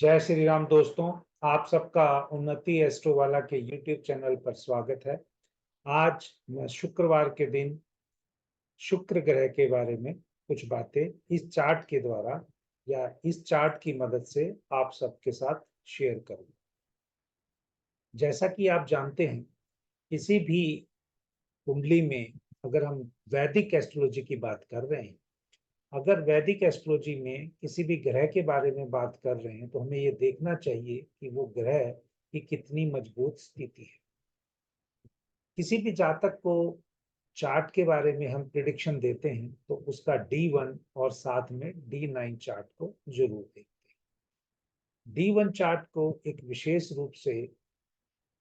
जय श्री राम दोस्तों। आप सबका उन्नति एस्ट्रो वाला के यूट्यूब चैनल पर स्वागत है। आज मैं शुक्रवार के दिन शुक्र ग्रह के बारे में कुछ बातें इस चार्ट के द्वारा या इस चार्ट की मदद से आप सबके साथ शेयर करूंगा। जैसा कि आप जानते हैं, किसी भी कुंडली में अगर हम वैदिक एस्ट्रोलॉजी की बात कर रहे हैं, अगर वैदिक एस्ट्रोलॉजी में किसी भी ग्रह के बारे में बात कर रहे हैं, तो हमें ये देखना चाहिए कि वो ग्रह की कितनी मजबूत स्थिति है। किसी भी जातक को चार्ट के बारे में हम प्रिडिक्शन देते हैं तो उसका D1 और साथ में D9 चार्ट को जरूर देखते हैं। D1 चार्ट को एक विशेष रूप से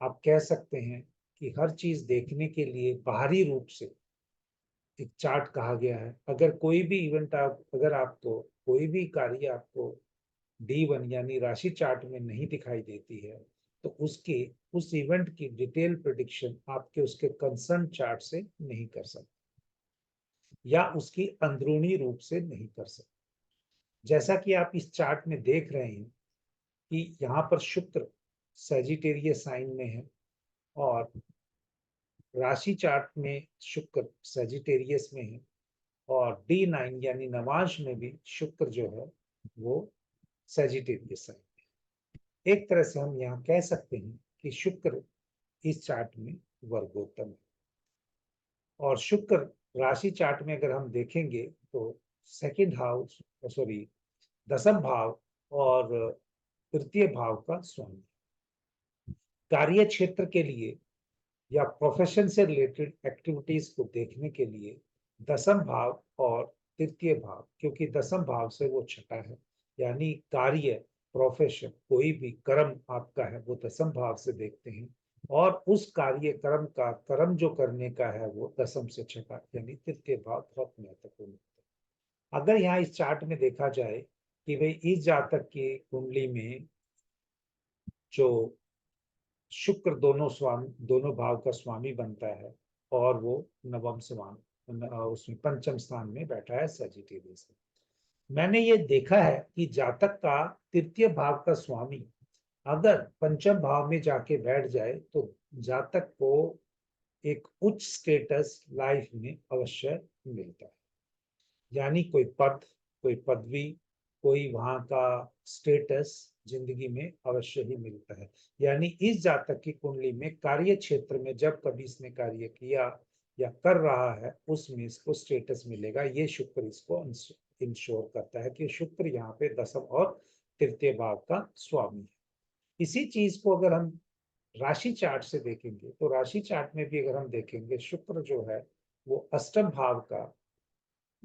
आप कह सकते हैं कि हर चीज देखने के लिए बाहरी रूप से एक चार्ट कहा गया है। अगर कोई भी इवेंट अगर आपको कोई भी कार्य आपको D1 यानी राशि चार्ट में नहीं दिखाई देती है, तो उसके उस इवेंट की डिटेल प्रिडिक्शन आपके उसके कंसर्न चार्ट से नहीं कर सकते या उसकी अंदरूनी रूप से नहीं कर सकते। जैसा कि आप इस चार्ट में देख रहे हैं कि यहाँ पर शुक्र सैजिटेरियस साइन में है और राशि चार्ट में शुक्र सैजिटेरियस में है और D9 यानी नवांश में भी शुक्र जो है वो सैजिटेरियस साइन में। एक तरह से हम यहाँ कह सकते हैं कि शुक्र इस चार्ट में वर्गोत्तम है। और शुक्र राशि चार्ट में अगर हम देखेंगे तो सेकंड हाउस सॉरी दसम भाव और तृतीय भाव का स्वामी। कार्य क्षेत्र के लिए या प्रोफेशन से रिलेटेड एक्टिविटीज को देखने के लिए दसम भाव और तृतीय भाव, क्योंकि दसम भाव से वो छठा है, यानी कार्य प्रोफेशन कोई भी कर्म आपका है वो दसम भाव से देखते हैं और उस कार्य कर्म का कर्म जो करने का है वो दसम से छठा यानी तृतीय भाव बहुत महत्वपूर्ण है। अगर यहाँ इस चार्ट में देखा जाए कि भाई इस जातक की कुंडली में जो शुक्र दोनों भाव का स्वामी बनता है और वो नवम स्थान उसमें पंचम स्थान में बैठा है सजिटेरियस में। मैंने ये देखा है कि जातक का तृतीय भाव का स्वामी अगर पंचम भाव में जाके बैठ जाए तो जातक को एक उच्च स्टेटस लाइफ में अवश्य मिलता है। यानी कोई पद, कोई पदवी, कोई वहां का स्टेटस जिंदगी में अवश्य ही मिलता है। यानी इस जातक की कुंडली में कार्य क्षेत्र में जब कभी इसने कार्य किया या कर रहा है उसमें इसको स्टेटस मिलेगा। ये शुक्र इसको इंश्योर करता है कि शुक्र यहाँ पे दसम और तृतीय भाव का स्वामी है। इसी चीज को अगर हम राशि चार्ट से देखेंगे तो राशि चार्ट में भी अगर हम देखेंगे शुक्र जो है वो अष्टम भाव का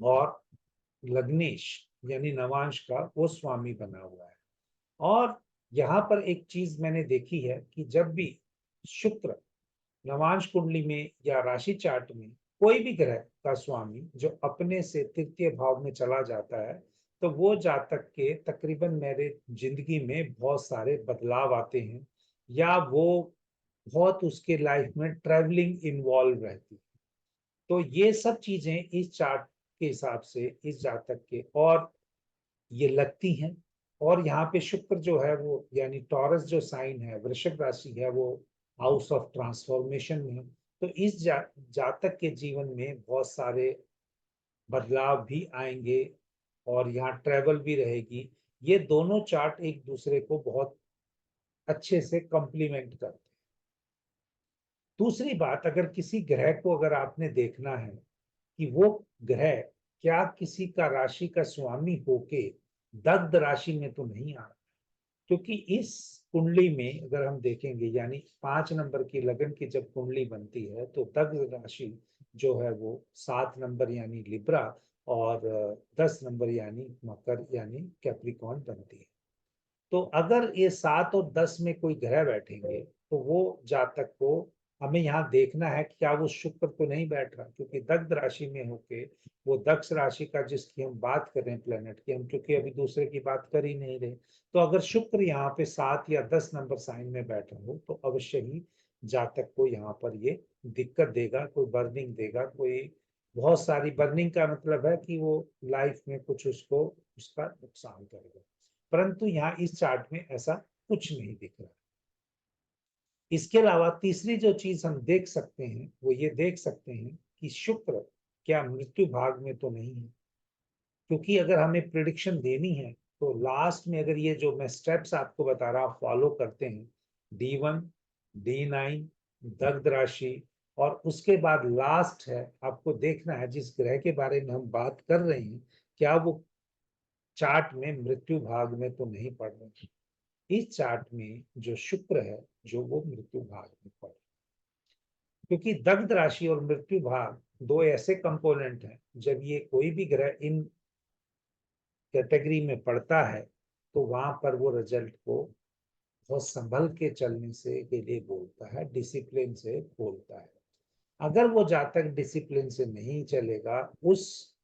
और लग्नेश यानी नवांश का वो स्वामी बना हुआ है। और यहाँ पर एक चीज मैंने देखी है कि जब भी शुक्र नवांश कुंडली में या राशि चार्ट में कोई भी ग्रह का स्वामी जो अपने से तृतीय भाव में चला जाता है, तो वो जातक के तकरीबन मेरे जिंदगी में बहुत सारे बदलाव आते हैं या वो बहुत उसके लाइफ में ट्रैवलिंग इन्वॉल्व रहती है। तो ये सब चीजें इस चार्ट के हिसाब से इस जातक के और ये लगती हैं। और यहाँ पे शुक्र जो है वो यानी टॉरस जो साइन है, वृषभ राशि है, वो हाउस ऑफ ट्रांसफॉर्मेशन में है। तो इस जातक के जीवन में बहुत सारे बदलाव भी आएंगे और यहाँ ट्रेवल भी रहेगी। ये दोनों चार्ट एक दूसरे को बहुत अच्छे से कंप्लीमेंट करते हैं। दूसरी बात, अगर किसी ग्रह को अगर आपने देखना है कि वो ग्रह क्या किसी का राशि का स्वामी होके दग्ध राशि में तो नहीं आ रहा, क्योंकि इस कुंडली में अगर हम देखेंगे यानी 5 नंबर की लगन की जब कुंडली बनती है तो दग्ध राशि जो है वो 7 नंबर यानी लिब्रा और 10 नंबर यानी मकर यानी कैप्रिकॉर्न बनती है। तो अगर ये 7 और 10 में कोई ग्रह बैठेंगे तो वो जातक को हमें यहाँ देखना है कि क्या वो शुक्र तो नहीं बैठ रहा, क्योंकि दग्ध राशि में होके वो दक्ष राशि का जिसकी हम बात कर रहे हैं प्लेनेट की, हम क्योंकि अभी दूसरे की बात कर ही नहीं रहे, तो अगर शुक्र यहाँ पे 7 या 10 नंबर साइन में बैठा हो तो अवश्य ही जातक को यहाँ पर ये दिक्कत देगा, कोई बर्निंग देगा, कोई बहुत सारी बर्निंग का मतलब है कि वो लाइफ में कुछ उसको उसका नुकसान करेगा। परंतु यहाँ इस चार्ट में ऐसा कुछ नहीं दिख रहा। इसके अलावा तीसरी जो चीज हम देख सकते हैं वो ये देख सकते हैं कि शुक्र क्या मृत्यु भाग में तो नहीं है, क्योंकि अगर हमें प्रिडिक्शन देनी है तो लास्ट में अगर ये जो मैं स्टेप्स आपको बता रहा फॉलो करते हैं, D1, D9, दग्ध राशि, और उसके बाद लास्ट है आपको देखना है जिस ग्रह के बारे में हम बात कर रहे हैं क्या वो चार्ट में मृत्यु भाग में तो नहीं पड़ रहे। इस चार्ट में जो शुक्र है जो वो मृत्यु भाग में पड़, क्योंकि दग्ध राशि और मृत्यु भाग दो ऐसे कंपोनेंट हैं, जब ये कोई भी ग्रह इन कैटेगरी में पड़ता है तो वहां पर वो रिजल्ट को बहुत संभल के चलने से के लिए बोलता है, डिसिप्लिन से बोलता है। अगर वो जातक डिसिप्लिन से नहीं चलेगा, उस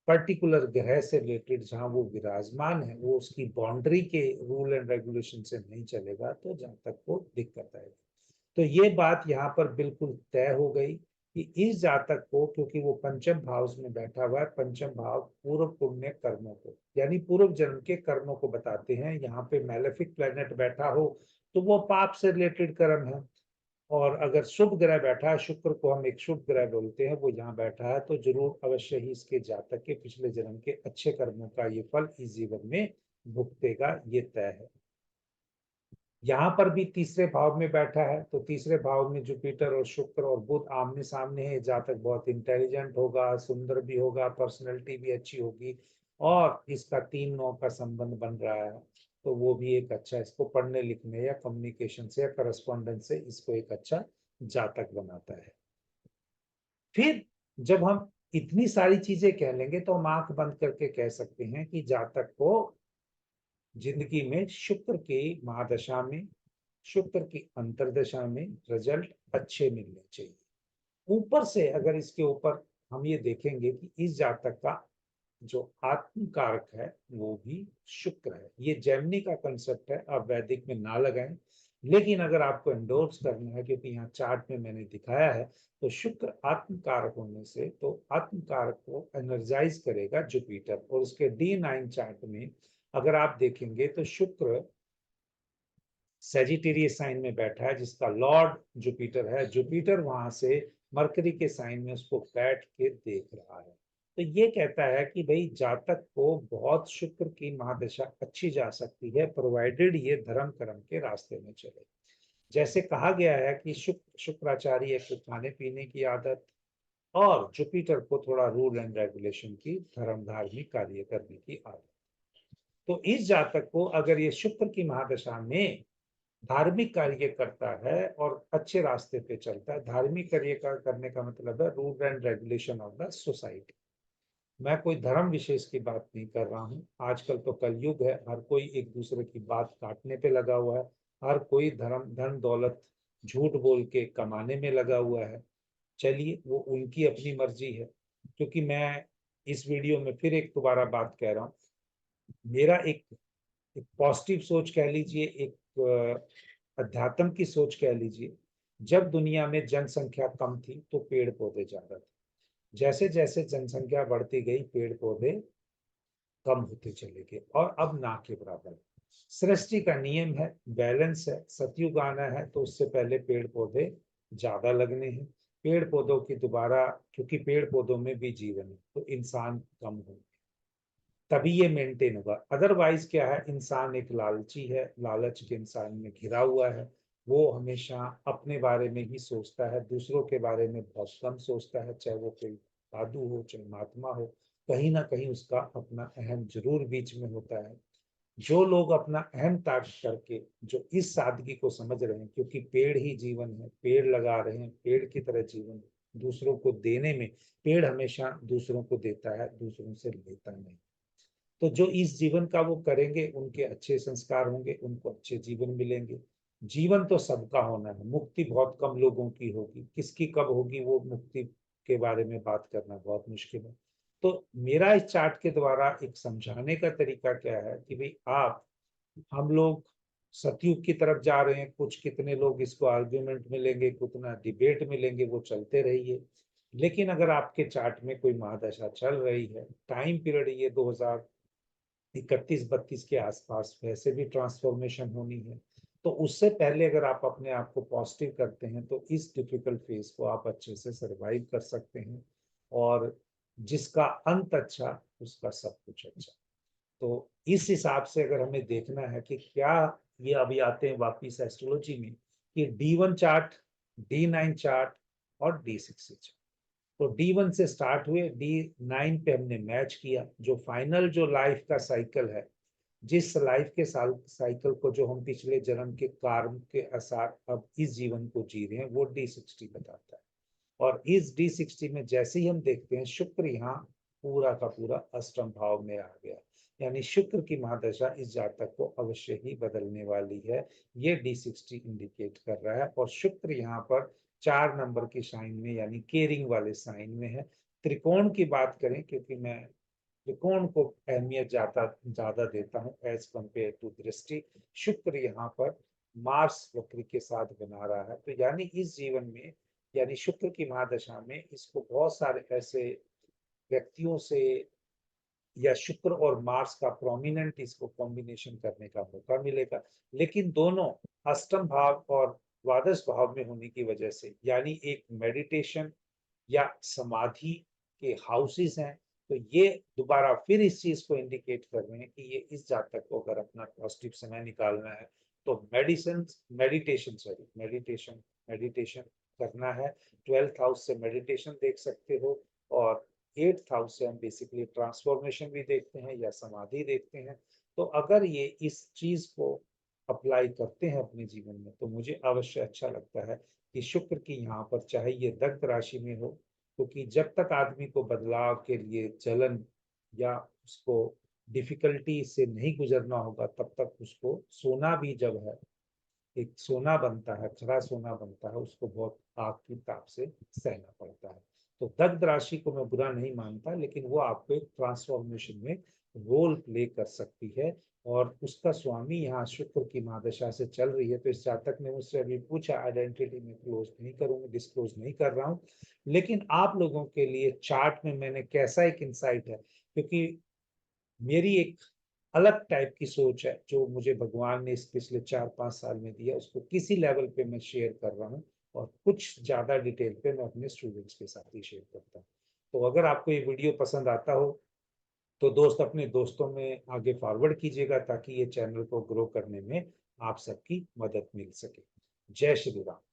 पर्टिकुलर ग्रह से रिलेटेड जहां वो विराजमान है वो उसकी बाउंड्री के रूल एंड रेगुलेशन से नहीं चलेगा, तो जातक को दिक्कत आएगी। तो ये बात यहाँ पर बिल्कुल तय हो गई कि इस जातक को, क्योंकि वो पंचम भाव में बैठा हुआ है, पंचम भाव पूर्व पुण्य कर्मों को यानी पूर्व जन्म के कर्मों को बताते हैं। यहाँ पे मैलेफिक प्लेनेट बैठा हो तो वो पाप से रिलेटेड कर्म है, और अगर शुभ ग्रह बैठा है, शुक्र को हम एक शुभ ग्रह बोलते हैं, वो यहाँ बैठा है तो जरूर अवश्य ही इसके जातक के पिछले जन्म के अच्छे कर्मों का ये फल इस जीवन में भुगतेगा, ये तय है। यहाँ पर भी तीसरे भाव में बैठा है, तो तीसरे भाव में जुपिटर और शुक्र और बुध आमने सामने है। जातक बहुत इंटेलिजेंट होगा, सुंदर भी होगा, पर्सनैलिटी भी अच्छी होगी, और इसका 3-9 का संबंध बन रहा है, तो वो भी एक अच्छा, इसको पढ़ने लिखने या कम्युनिकेशन से या करस्पॉन्डेंस से इसको एक अच्छा जातक बनाता है। फिर जब हम इतनी सारी चीजें कह लेंगे तो हम आंख बंद करके कह सकते हैं कि जातक को जिंदगी में शुक्र की महादशा में, शुक्र की अंतरदशा में रिजल्ट अच्छे मिलने चाहिए। ऊपर से अगर इसके ऊपर हम ये देखेंगे कि इस जातक का जो आत्म कारक है वो भी शुक्र है। ये जैमिनी का कंसेप्ट है, आप वैदिक में ना लगाएं, लेकिन अगर आपको एंडोर्स करना है, क्योंकि यहाँ चार्ट में मैंने दिखाया है, तो शुक्र आत्म कारक होने से तो आत्म कारक को एनर्जाइज करेगा जुपिटर। और उसके D9 चार्ट में अगर आप देखेंगे तो शुक्र सेजिटेरियस साइन में बैठा है, जिसका लॉर्ड जुपिटर है। जुपिटर वहां से मरकरी के साइन में उसको बैठ के देख रहा है, तो ये कहता है कि भाई जातक को बहुत शुक्र की महादशा अच्छी जा सकती है, प्रोवाइडेड ये धर्म कर्म के रास्ते में चले। जैसे कहा गया है कि शुक्राचार्य को खाने पीने की आदत, और जुपिटर को थोड़ा रूल एंड रेगुलेशन की, धर्म धार्मिक कार्य करने की आदत। तो इस जातक को अगर ये शुक्र की महादशा में धार्मिक कार्य करता है और अच्छे रास्ते पे चलता है, धार्मिक कार्य का करने का मतलब है rule and regulation of the society. मैं कोई धर्म विशेष की बात नहीं कर रहा हूँ, आजकल तो कलयुग है, हर कोई एक दूसरे की बात काटने पे लगा हुआ है, हर कोई धर्म धन दौलत झूठ बोल के कमाने में लगा हुआ है। चलिए वो उनकी अपनी मर्जी है, क्योंकि मैं इस वीडियो में फिर एक दोबारा बात कह रहा हूँ, मेरा एक पॉजिटिव सोच कह लीजिए, एक अध्यात्म की सोच कह लीजिए। जब दुनिया में जनसंख्या कम थी तो पेड़ पौधे ज्यादा थे, जैसे जैसे जनसंख्या बढ़ती गई पेड़ पौधे कम होते चले गए, और अब ना के बराबर। सृष्टि का नियम है, बैलेंस है, सतयुग आना है तो उससे पहले पेड़ पौधे ज्यादा लगने हैं। पेड़ पौधों की दोबारा, क्योंकि पेड़ पौधों में भी जीवन है, तो इंसान कम होंगे तभी ये मेंटेन होगा। अदरवाइज क्या है, इंसान एक लालची है, लालच के इंसान में घिरा हुआ है। वो हमेशा अपने बारे में ही सोचता है, दूसरों के बारे में बहुत कम सोचता है, चाहे वो कोई साधु हो चाहे महात्मा हो, कहीं ना कहीं उसका अपना अहम जरूर बीच में होता है। जो लोग अपना अहम त्याग करके जो इस सादगी को समझ रहे हैं, क्योंकि पेड़ ही जीवन है, पेड़ लगा रहे हैं, पेड़ की तरह जीवन दूसरों को देने में, पेड़ हमेशा दूसरों को देता है, दूसरों से लेता नहीं। तो जो इस जीवन का वो करेंगे उनके अच्छे संस्कार होंगे, उनको अच्छे जीवन मिलेंगे। जीवन तो सबका होना है, मुक्ति बहुत कम लोगों की होगी, किसकी कब होगी वो मुक्ति के बारे में बात करना बहुत मुश्किल है। तो मेरा इस चार्ट के द्वारा एक समझाने का तरीका क्या है कि भाई आप, हम लोग सतयुग की तरफ जा रहे हैं, कुछ कितने लोग इसको आर्ग्यूमेंट मिलेंगे, कितना डिबेट मिलेंगे, वो चलते रहिए। लेकिन अगर आपके चार्ट में कोई महादशा चल रही है, टाइम पीरियड ये 31-32 के आसपास वैसे भी ट्रांसफॉर्मेशन होनी है। तो उससे पहले अगर आप अपने आप को पॉजिटिव करते हैं तो इस डिफिकल्ट फेज को आप अच्छे से सरवाइव कर सकते हैं, और जिसका अंत अच्छा उसका सब कुछ अच्छा। तो इस हिसाब से अगर हमें देखना है कि क्या, ये अभी आते हैं वापिस एस्ट्रोलॉजी में कि D1 चार्ट, D9 चार्ट और D60 चार्ट। तो D1 से स्टार्ट हुए, D9 पे हमने मैच किया, जो फाइनल जो लाइफ का साइकिल है, जिस लाइफ के साइकिल को जो हम पिछले जन्म के कर्म के असर अब इस जीवन को जी रहे हैं, वो D60 बताता है। और इस D60 में जैसे ही हम देखते हैं शुक्र यहाँ पूरा का पूरा अष्टम भाव में आ गया, यानी शुक्र की महादशा इस जातक को अवश्य ही बदलने वाली है, ये D60 इंडिकेट कर रहा है। और शुक्र यहाँ पर 4 नंबर की साइन में यानी केयरिंग वाले साइन में है। त्रिकोण की बात करें, क्योंकि मैं त्रिकोण को अहमियत ज्यादा ज्यादा देता हूँ एज कंपेयर टू दृष्टि, शुक्र यहाँ पर मार्स वक्र के साथ बना रहा है। तो यानी इस जीवन में, यानी शुक्र की महादशा में इसको बहुत सारे ऐसे व्यक्तियों से, या शुक्र और मार्स का प्रोमिनेंट इसको कॉम्बिनेशन करने का मौका मिलेगा। लेकिन दोनों अष्टम भाव और द्वादश भाव में होने की वजह से, यानी एक मेडिटेशन या समाधि के हाउसेस हैं, तो ये दोबारा फिर इस चीज को इंडिकेट कर रहे हैं कि ये इस जातक को अगर अपना पॉजिटिव समय निकालना है तो मेडिटेशन करना है। 12th हाउस से मेडिटेशन देख सकते हो, और 8th हाउस से हम बेसिकली ट्रांसफॉर्मेशन भी देखते हैं या समाधि देखते हैं। तो अगर ये इस चीज को अप्लाई करते हैं अपने जीवन में तो मुझे अवश्य अच्छा लगता है कि शुक्र की यहाँ पर, चाहे ये दग्ध राशि में हो, क्योंकि जब तक आदमी को बदलाव के लिए जलन या उसको डिफिकल्टी से नहीं गुजरना होगा, तब तक उसको सोना भी जब है, एक सोना बनता है, खरा सोना बनता है, उसको बहुत आग की ताप से सहना पड़ता है। तो दग्ध राशि को मैं बुरा नहीं मानता, लेकिन वो आपको एक ट्रांसफॉर्मेशन में रोल प्ले कर सकती है। और उसका स्वामी यहाँ शुक्र की महादशा से चल रही है। तो इस जातक ने मुझसे अभी पूछा, आइडेंटिटी में क्लोज नहीं करूंगा, डिस्क्लोज नहीं कर रहा हूँ, लेकिन आप लोगों के लिए चार्ट में मैंने कैसा एक इंसाइट है, क्योंकि मेरी एक अलग टाइप की सोच है जो मुझे भगवान ने इस पिछले 4-5 साल में दिया, उसको किसी लेवल पे मैं शेयर कर रहा हूँ, और कुछ ज्यादा डिटेल पे मैं अपने स्टूडेंट्स के साथ ही शेयर करता हूँ। तो अगर आपको ये वीडियो पसंद आता हो तो दोस्त अपने दोस्तों में आगे फॉरवर्ड कीजिएगा, ताकि ये चैनल को ग्रो करने में आप सबकी मदद मिल सके। जय श्री राम।